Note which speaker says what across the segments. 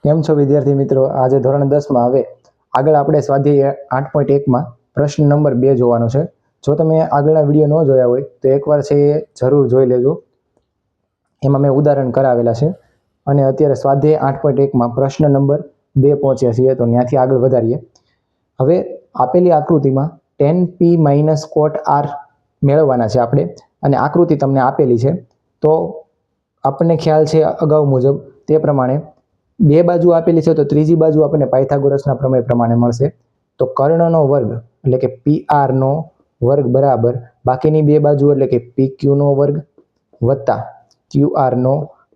Speaker 1: કેમ છો વિદ્યાર્થી મિત્રો? આજે ધોરણ 10 માં હવે આગળ આપણે સ્વાધ્યાય 8.1 માં પ્રશ્ન નંબર 2 જોવાનો છે. જો તમે આગળના વિડીયો ન જોયા હોય તો એકવાર છે એ જરૂર જોઈ લેજો. એમાં મેં ઉદાહરણ કરાવેલા છે અને અત્યારે સ્વાધ્યાય 8.1 માં પ્રશ્ન નંબર 2 પહોંચ્યા છીએ, તો ત્યાંથી આગળ વધારીએ. હવે આપેલી આકૃતિમાં tan p - cot r મેળવવાના છે આપણે, અને આકૃતિ તમને આપેલી છે. તો આપણને ખ્યાલ છે અગાઉ મુજબ તે પ્રમાણે બે બાજુ આપેલી છે, તો ત્રીજી બાજુ આપણને પાયથાગોરસના પ્રમેય પ્રમાણે મળશે. તો કર્ણનો વર્ગ એટલે કે PR નો વર્ગ બરાબર બાકીની બે બાજુ એટલે કે PQ નો વર્ગ વત્તા QR નો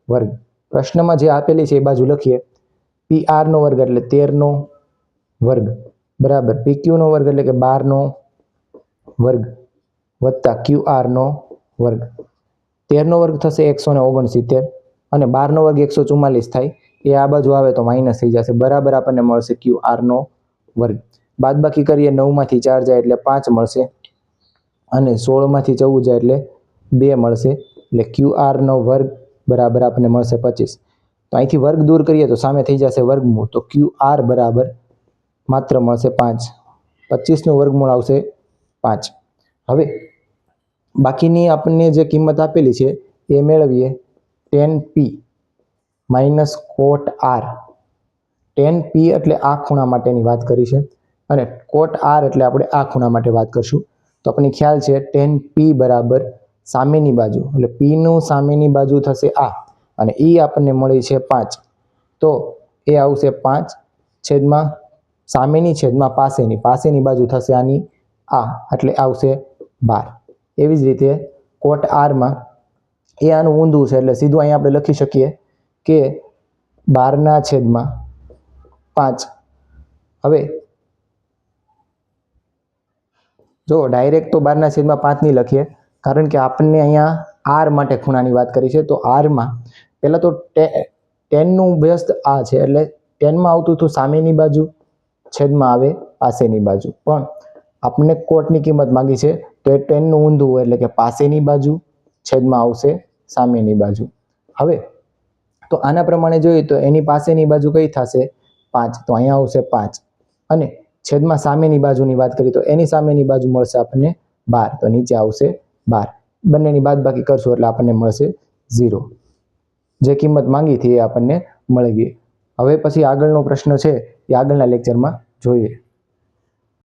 Speaker 1: વર્ગ. પ્રશ્નમાં જે આપેલી છે એ બાજુ લખીએ. PR નો વર્ગ એટલે 13 નો વર્ગ બરાબર PQ નો વર્ગ એટલે કે 12 નો વર્ગ વત્તા QR નો વર્ગ. 13 નો વર્ગ થશે 169 અને 12 નો વર્ગ 144 થાય. એ આ બાજુ આવે તો માઇનસ થઈ જશે, બરાબર આપણને મળશે QR નો વર્ગ. બાદબાકી કરીએ, 9 માંથી 4 જાય એટલે 5 મળશે અને 16 માંથી 14 જાય એટલે 2 મળશે. એટલે QR નો વર્ગ બરાબર આપણને મળશે 25. તો અહીંથી વર્ગ દૂર કરીએ તો સામે થઈ જશે વર્ગમૂળ. તો QR બરાબર માત્ર મળશે 5. 25 નું વર્ગમૂળ આવશે 5. હવે બાકીની આપણને જે કિંમત આપેલી છે એ મેળવીએ. tan p - cot r. tan p એટલે આ ખૂણા માટેની વાત કરી છે અને cot r એટલે આપણે આ ખૂણા માટે વાત કરશું. તો આપણને ખ્યાલ છે tan p બરાબર સામેની બાજુ એટલે p નું સામેની બાજુ થશે આ, અને એ આપણને મળી છે 5. તો એ આવશે 5 છેદમાં સામેની છેદમાં પાસેની બાજુ થશે આની આ, એટલે આવશે 12. એવી જ રીતે cot r માં એ આનું ઊંધું છે એટલે સીધું અહીંયા આપણે લખી શકીએ કે 12/5. હવે જો ડાયરેક્ટ તો 12/5 નહીં લખીએ, કારણ કે આપણને અહીંયા r માટે ખૂણાની વાત કરી છે. તો r માં પહેલા તો tan નું વ્યસ્ત આ છે એટલે tan માં આવતું હતું સામેની બાજુ છેદમાં આવે પાસેની બાજુ, પણ આપણને કોટની કિંમત માંગી છે તો એ tan નું ઊંધું હોય એટલે કે પાસેની બાજુ છેદમાં આવશે સામેની બાજુ. હવે તો આના પ્રમાણે જોઈએ તો એની પાસેની બાજુ કઈ થશે? 5. તો અહીંયા આવશે 5 અને છેદમાં સામેની બાજુની વાત કરી તો એની સામેની બાજુ મળશે આપણને 12. તો નીચે આવશે 12. બંનેની બાદબાકી કરશું એટલે આપણને મળશે 0. જે કિંમત માંગી હતી એ આપણને મળી ગઈ. હવે પછી આગળનો પ્રશ્ન છે એ આગળના લેક્ચરમાં જોઈએ.